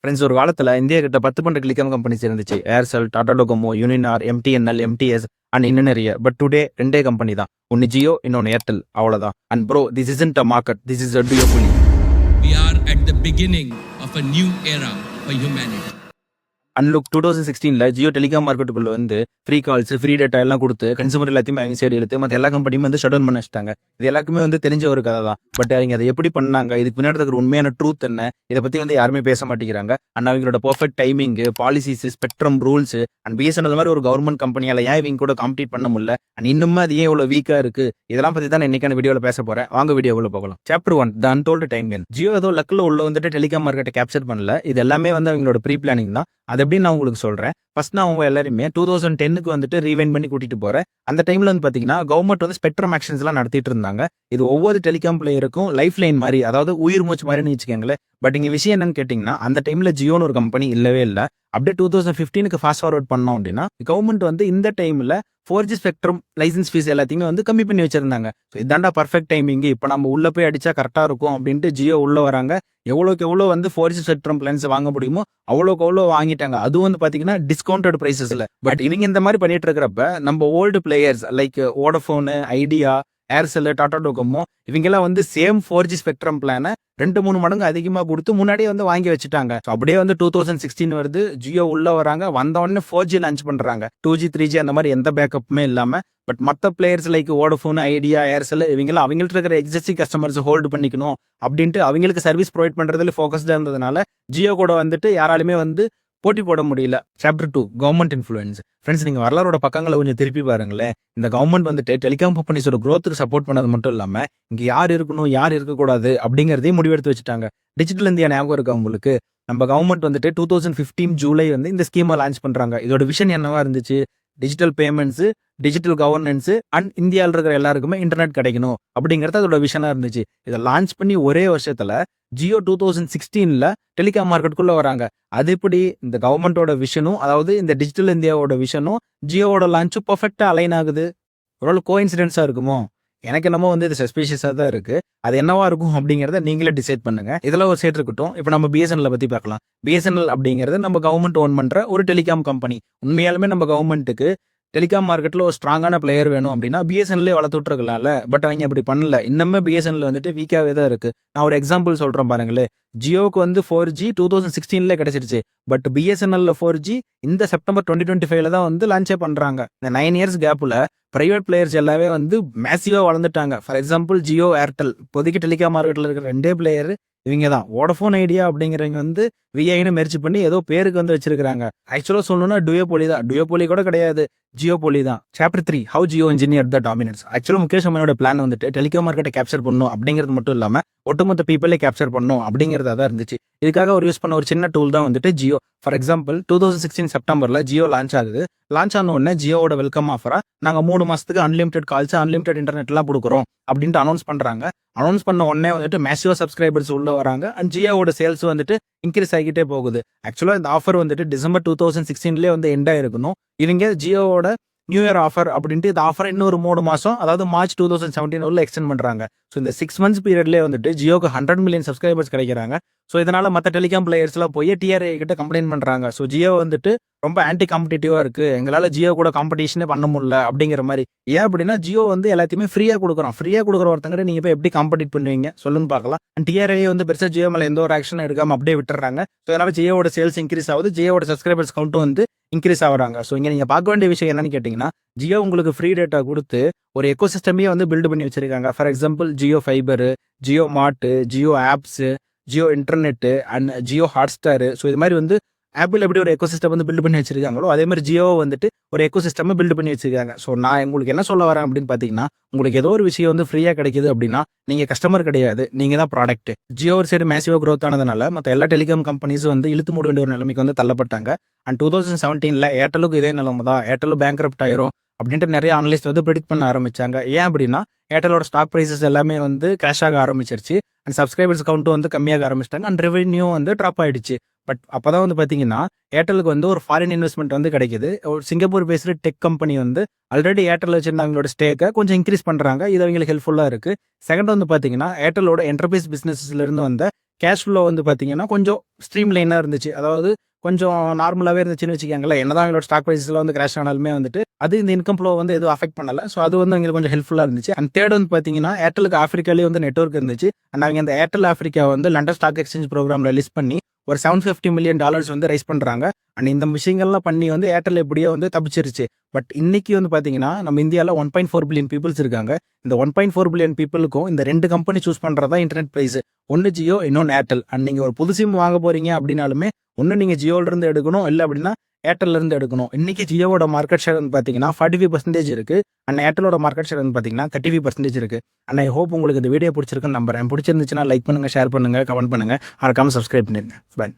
Friends ஒரு காலத்துல India கிட்ட 10 டெலிகாம் கம்பெனிஸ் இருந்துச்சு. Aircel, Tata Docomo, Uninor, MTNL, MTS and இன்னும் நிறைய. பட் டுடே ரெண்டே கம்பெனி தான். ஒன்னு ஜியோ, இன்னொன்னு ஏர்டெல். அவ்வளவுதான். And bro, this isn't a market, this is a duopoly. We are at the beginning of a new era for humanity. And look 2016ல Jio telecom மார்க்கெட்டுக்குள்ள வந்து ஃப்ரீ கால்ஸ், ஃப்ரீ டேட்டா எல்லாம் கொடுத்து கன்சூமர் எல்லாத்தையுமே அவங்க சைடு எடுத்து மற்ற எல்லா கம்பெனியும் வந்து ஷட் டவுன் பண்ண வச்சிட்டாங்க. இது எல்லாருக்குமே வந்து தெரிஞ்ச ஒரு கதை தான். பட் அவங்க அதை எப்படி பண்ணாங்க, இதுக்கு பின்னாடி இருக்கிற உண்மையான ட்ரூத் என்ன, இதை பத்தி வந்து யாருமே பேச மாட்டேங்கிறாங்க. அண்ட் அவங்களோட perfect timing, policies, spectrum rules and BSNL மாதிரி ஒரு கவர்மெண்ட் கம்பெனியால ஏன் இவங்க கூட காம்பீட் பண்ண முடியல, அண்ட் இன்னுமே அது ஏன் இவ்வளவு வீக்கா இருக்கு, இதெல்லாம் பத்தி தான் இன்னைக்கான வீடியோல பேச போறேன். வாங்க வீடியோக்குள்ள போகலாம். Chapter 1, the untold time can. Jio ஏதோ லக்ல உள்ள வந்துட்டு டெலிகாம் மார்க்கெட்டை கேப்சர் பண்ணல. இது எல்லாமே வந்து அவங்களோட ப்ரீ பிளானிங் தான். அது எப்படின்னு நான் உங்களுக்கு சொல்றேன். ஃபர்ஸ்ட் நான் அவங்க எல்லாருமே 2010க்கு வந்துட்டு ரீவைண்ட் பண்ணி கூட்டிட்டு போறேன். அந்த டைம்ல வந்து பாத்தீங்கன்னா கவர்மெண்ட் வந்து ஸ்பெக்ட்ரம் ஆக்ஷன்ஸ் எல்லாம் நடத்திட்டு இருந்தாங்க. இது ஒவ்வொரு டெலிகாம் பிளேயருக்கும் லைஃப் லைன் மாதிரி, அதாவது உயிர் மூச்சு மாதிரி வச்சுக்கோங்களேன். பட் இங்க விஷயம் என்னன்னு கேட்டீங்கன்னா, அந்த டைம்ல ஜியோன்னு ஒரு கம்பெனி இல்லவே இல்லை. அப்படியே 2015க்கு ஃபாஸ்ட் ஃபார்வர்ட் பண்ணோம் அப்படின்னா கவர்மெண்ட் வந்து இந்த டைம்ல 4G ஸ்பெக்ட்ரம் லைசன்ஸ் ஃபீஸ் எல்லாத்தையுமே வந்து கம்மி பண்ணி வச்சிருந்தாங்க. இதாண்டா பர்ஃபெக்ட் டைமிங், இப்போ நம்ம உள்ள போய் அடிச்சா கரெக்டா இருக்கும் அப்படின்ட்டு ஜியோ உள்ள வராங்க. எவ்வளோக்கு எவ்வளோ வந்து 4G ஸ்பெக்ட்ரம் பிளான்ஸ் வாங்க முடியுமோ அவ்வளோக்கு அவ்வளோ வாங்கிட்டாங்க. அதுவும் வந்து பாத்தீங்கன்னா டிஸ்கவுண்டட் பிரைசஸ்ல. பட் இவங்க இந்த மாதிரி பண்ணிட்டு இருக்கிறப்ப நம்ம old players like Vodafone, idea, Aircel, Tata Docomo இவங்கெல்லாம் வந்து சேம் 4G ஸ்பெக்ட்ரம் பிளானை 2-3 மடங்கு அதிகமாக கொடுத்து முன்னாடியே வந்து வாங்கி வச்சுட்டாங்க. அப்படியே வந்து 2016 வருது, ஜியோ உள்ள வராங்க. வந்த உடனே 4G லான்ச் பண்றாங்க. 2G 3G அந்த மாதிரி எந்த பேக்கப்புமே இல்லாம. பட் மற்ற players like Vodafone, idea, Aircel இவங்கெல்லாம் அவங்கள்ட்ட இருக்கிற எக்ஸிஸ்டிங் கஸ்டமர்ஸ் ஹோல்டு பண்ணிக்கணும் அப்படின்ட்டு அவங்களுக்கு சர்வீஸ் ப்ரொவைட் பண்றதுல ஃபோக்கஸ்டா இருந்ததுனால ஜியோ கூட வந்துட்டு யாராலுமே வந்து போட்டி போட முடியல. Chapter 2, government influence. ஃப்ரெண்ட்ஸ், நீங்க வரலாறோட பக்கங்களை கொஞ்சம் திருப்பி பாருங்களேன். இந்த கவர்மெண்ட் வந்துட்டு டெலிகாம் கம்பெனிஸோட growth-க்கு சப்போர்ட் பண்ணது மட்டும் இல்லாம இங்க யார் இருக்கணும், யார் இருக்கக்கூடாது அப்படிங்கிறதையும் முடிவெடுத்து வச்சுட்டாங்க. டிஜிட்டல் இந்தியா ஞாபகம் இருக்கா உங்களுக்கு? நம்ம கவர்மெண்ட் வந்துட்டு 2015 ஜூலை வந்து இந்த ஸ்கீமை லான்ச் பண்றாங்க. இதோட விஷன் என்னவா இருந்துச்சு? Digital payments, digital governance and இந்தியாவில் இருக்கிற எல்லாருக்குமே இன்டர்நெட் கிடைக்கணும் அப்படிங்கிறது அதோட விஷனா இருந்துச்சு. இதை லான்ச் பண்ணி ஒரே வருஷத்துல ஜியோ 2016ல டெலிகாம் மார்க்கெட்டுக்குள்ள வராங்க. அது இப்படி இந்த கவர்மெண்டோட விஷனும், அதாவது இந்த டிஜிட்டல் இந்தியாவோட விஷனும் ஜியோவோட லான்ச்சும் பர்ஃபெக்டா அலைன் ஆகுது. ஒரு கோஇன்சிடென்ஸா இருக்குமோ? எனக்கு என்னமோ வந்து இது சஸ்பீஷியஸா தான் இருக்கு. அது என்னவா இருக்கும் அப்படிங்கறத நீங்களே டிசைட் பண்ணுங்க. இதெல்லாம் ஒரு சைடு இருக்கட்டும். இப்போ நம்ம பிஎஸ்என்எல் பத்தி பார்க்கலாம். பிஎஸ்என்எல் அப்படிங்கிறது நம்ம கவர்மெண்ட் ஓன் பண்ற ஒரு டெலிகாம் கம்பெனி. உண்மையாலுமே நம்ம கவர்மெண்ட்டுக்கு டெலிகாம் மார்க்கெட்ல ஒரு ஸ்ட்ராங்கான பிளேயர் வேணும் அப்படின்னா பிஎஸ்என்எல்லே வளர்த்து விட்டுருக்கலாம்ல. பட் அவங்க அப்படி பண்ணல. இன்னுமே பிஎஸ்என்எல் வந்துட்டு வீக்காவே தான் இருக்கு. நான் ஒரு எக்ஸாம்பிள் சொல்றேன் பாருங்களேன். ஜியோக்கு வந்து 4G 2016ல கிடைச்சிருச்சு. பட் பிஎஸ்என்எல்ல 4G இந்த செப்டம்பர் 2025ல தான் வந்து லான்ச்சே பண்றாங்க. இந்த 9 இயர்ஸ் கேப்ல பிரைவேட் பிளேயர்ஸ் எல்லாமே வந்து மேசிவா வளர்ந்துட்டாங்க. For example Jio, Airtel. இப்போதைக்கு டெலிகாம் மார்க்கெட்ல இருக்கிற ரெண்டே பிளேயர் இவங்க தான். வோடஃபோன், ஐடியா அப்படிங்கிறவங்க வந்து விஐன்னு மெர்ஜ் பண்ணி ஏதோ பேருக்கு வந்து வச்சிருக்காங்க. ஆக்சுவலா சொல்லணும்னா டுயோபோலி தான். டுயோபோலி கூட கிடையாது, ஜியோபோலி தான். Chapter 3, how Jio engineer the dominance. ஆக்சுவலா முகேஷ் அம்பானியோட பிளான் வந்துட்டு டெலிகாம் மார்க்கெட்டை கேப்சர் பண்ணணும் அப்படிங்கிறது மட்டும் இல்லாம ஒட்டுமொத்த பீப்பிளே கேப்சர் பண்ணணும் அப்படிங்கிறதா தான் இருந்துச்சு. இதுக்காக ஒரு யூஸ் பண்ண ஒரு சின்ன டூல் தான் வந்துட்டு ஜியோ. ஃபார் எக்ஸாம்பிள் 2016 செப்டம்பர்ல ஜியோ லான்ச் ஆகுது. லான்ச் ஆன உடனே ஜியோவோட வெல்கம் ஆஃபரா நாங்க 3 மாசத்துக்கு அன்லிமிடெட் கால்ஸ், அன்லிமிடெட் இன்டர்நெட் எல்லாம் கொடுக்குறோம் அப்படின்ட்டு அனௌன்ஸ் பண்றாங்க. அனௌன்ஸ் பண்ண உடனே வந்துட்டு மேசிவா சப்ஸ்கிரைபர்ஸ் உள்ள வராங்க. அண்ட் ஜியோவோட சேல்ஸ் வந்துட்டு இன்க்ரீஸ் ஆகிட்டே போகுது. ஆக்சுவலா இந்த ஆஃபர் வந்துட்டு டிசம்பர் 2016லேயே வந்து எண்ட் ஆயிருக்கணும். இவங்க ஜியோவோட நியூ இயர் ஆஃபர் அப்படின்ட்டு இந்த ஆஃபர் இன்னொரு 3 மாசம், அதாவது மார்ச் 2017 உள்ள எக்ஸ்டெண்ட் பண்றாங்க. ஸோ இந்த 6 மந்த்ஸ் பீரியட்லேயே வந்துட்டு ஜியோக்கு 100 மில்லியன் சப்ஸ்கிரைபர்ஸ் கிடைக்கிறாங்க. ஸோ இதனால மற்ற டெலிகாம் பிளேயர்ஸ் எல்லாம் போய் டிஆர்ஐ கிட்ட கம்ப்ளைண்ட் பண்றாங்க. ஸோ ஜியோ வந்துட்டு ரொம்ப ஆன்டி காம்படிட்டிவா இருக்கு, எங்களால ஜியோ கூட காம்படிஷனே பண்ண முடியல அப்படிங்கிற மாதிரி. ஏன் அப்படின்னா ஜியோ வந்து எல்லாத்தையுமே ஃப்ரீயா கொடுக்குறோம். ஃப்ரீயா கொடுக்குற ஒருத்தங்க நீங்க போய் எப்படி காம்படிட் பண்ணுவீங்க சொல்லுன்னு பார்க்கலாம். அண்ட் டிஆர்ஐ வந்து பெருசா ஜியோ மேல எந்த ஒரு ஆக்ஷன் எடுக்காம அப்படியே விட்டுறாங்க. ஸோ அதனால ஜியோட சேல்ஸ் இன்க்ரீஸ் ஆகுது, ஜியோட சப்ஸ்கிரைபர்ஸ் கவுண்ட்டும் வந்து இன்க்ரீஸ் ஆகுறாங்க. ஸோ இங்க நீங்க பார்க்க வேண்டிய விஷயம் என்னன்னு கேட்டீங்கன்னா, ஜியோ உங்களுக்கு ஃப்ரீ டேட்டா கொடுத்து ஒரு எக்கோசிஸ்டமே வந்து பில்ட் பண்ணி வச்சிருக்காங்க. For example Jio fibre, Jio mart, Jio apps, Jio internet and Jio Hotstar. So இது மாதிரி வந்து ஆப்பிள் எப்படி ஒரு எக்கோசிஸ்டம் வந்து பில்ட் பண்ணி வச்சிருக்காங்களோ அதே மாதிரி ஜியோ வந்துட்டு ஒரு எக்கோசிஸ்டம் பில்ட் பண்ணி வச்சிருக்காங்க. ஸோ நான் உங்களுக்கு என்ன சொல்ல வரேன் அப்படின்னு பாத்தீங்கன்னா, உங்களுக்கு ஏதோ ஒரு விஷயம் வந்து ஃப்ரீயா கிடைக்குது அப்படின்னா நீங்க கஸ்டமர் கிடையாது, நீங்க தான் ப்ராடக்ட். ஜியோ ஒரு சைடு மேசிவா growth ஆனதுனால மற்ற எல்லா டெலிகாம் கம்பெனிஸும் வந்து இழுத்து மூட வேண்டிய ஒரு நிலைமைக்கு வந்து தள்ளப்பட்டாங்க. அண்ட் 2017ல ஏர்டெலுக்கு இதே நிலைமை தான். ஏர்டெலும் பேங்க்ரப்ட் ஆயிரும் அப்படின்ட்டு நிறைய அனலிஸ்ட் வந்து ப்ரெடிக்ட் பண்ண ஆரம்பிச்சாங்க. ஏன் அப்படின்னா ஏர்டெலோட ஸ்டாக் ப்ரைசஸ் எல்லாமே வந்து கிராஷ் ஆக ஆரம்பிச்சிருச்சு. அண்ட் சப்ஸ்கிரைபர்ஸ் கவுண்ட்டும் வந்து கம்மியாக ஆரம்பிச்சிட்டாங்க. அண்ட் ரெவென்யூ வந்து ட்ராப் ஆயிடுச்சு. பட் அப்பதான் வந்து பாத்தீங்கன்னா ஏர்டெலுக்கு வந்து ஒரு ஃபாரின் இன்வெஸ்ட்மெண்ட் வந்து கிடைக்குது. ஒரு சிங்கப்பூர் பேஸ்டு டெக் கம்பெனி வந்து ஆல்ரெடி ஏர்டெல் வச்சிருந்த அவங்களோட ஸ்டேக்கை கொஞ்சம் இன்க்ரீஸ் பண்றாங்க. இது அவங்களுக்கு ஹெல்ப்ஃபுல்லா இருக்கு. செகண்ட் வந்து பாத்தீங்கன்னா ஏர்டெலோட என்டர்பிரைஸ் பிசினஸ்ல இருந்து வந்த கேஷ் ஃப்ளோ வந்து பார்த்தீங்கன்னா கொஞ்சம் ஸ்ட்ரீம் லைனாக இருந்துச்சு. அதாவது கொஞ்சம் நார்மலாகவே இருந்துச்சுன்னு வச்சுக்கோங்களேன். என்னதான் எங்களோட ஸ்டாக் ப்ரைஸில் வந்து கிராஷ் ஆனாலுமே வந்துட்டு அது இந்த இன்கம் ஃப்ளோ வந்து எதுவும் அஃபெக்ட் பண்ணல. ஸோ அது வந்து எங்களுக்கு கொஞ்சம் ஹெல்ப்ஃபுல்லாக இருந்துச்சு. அண்ட் தேர்ட் வந்து பார்த்தீங்கன்னா ஏர்டெலுக்கு ஆஃப்ரிக்காலேயே வந்து நெட்வொர்க் இருந்துச்சு. அண்ட் அவங்க இந்த ஏர்டெல் ஆஃப்ரிக்கா வந்து லண்டன் ஸ்டாக் எக்ஸ்சேஞ்ச் ப்ரோக்ராமில் லிஸ்ட் பண்ணி ஒரு $750 million வந்து ரைஸ் பண்ணுறாங்க. அண்ட் இந்த விஷயங்கள்லாம் பண்ணி வந்து ஏர்டெல் எப்படியோ வந்து தப்பிச்சிருச்சு. பட் இன்னைக்கு வந்து பார்த்தீங்கன்னா நம்ம இந்தியாவில் 1.4 பில்லியன் பீப்புள்ஸ் இருக்காங்க. இந்த 1.4 பில்லியன் பீப்புளுக்கும் இந்த 2 கம்பெனி சூஸ் பண்ணுறதா இன்டர்நெட் ப்ரைஸ். ஒன்று ஜியோ, இன்னொன்று ஏர்டெல். அண்ட் நீங்கள் ஒரு புது சிம் வாங்க போறீங்க அப்படின்னாலுமே ஒன்று நீங்கள் ஜியோலேருந்து எடுக்கணும், இல்லை அப்படின்னா ஏர்டெல்லேருந்து எடுக்கணும். இன்னைக்கு ஜியோவோட மார்க்கெட் ஷேர் வந்து பார்த்தீங்கன்னா 45% இருக்கு. அண்ட் ஏர்டெலோட மார்க்கெட் ஷேர் வந்து பார்த்தீங்கன்னா 35% இருக்கு. அண்ட் ஐ ஹோப் உங்களுக்கு இந்த வீடியோ பிடிச்சிருக்குன்னு நம்புறேன். பிடிச்சிருந்துச்சுன்னா லைக் பண்ணுங்க, ஷேர் பண்ணுங்க, கமெண்ட் பண்ணுங்க, மறக்காம சப்ஸ்கிரைப் பண்ணிருங்க. பை.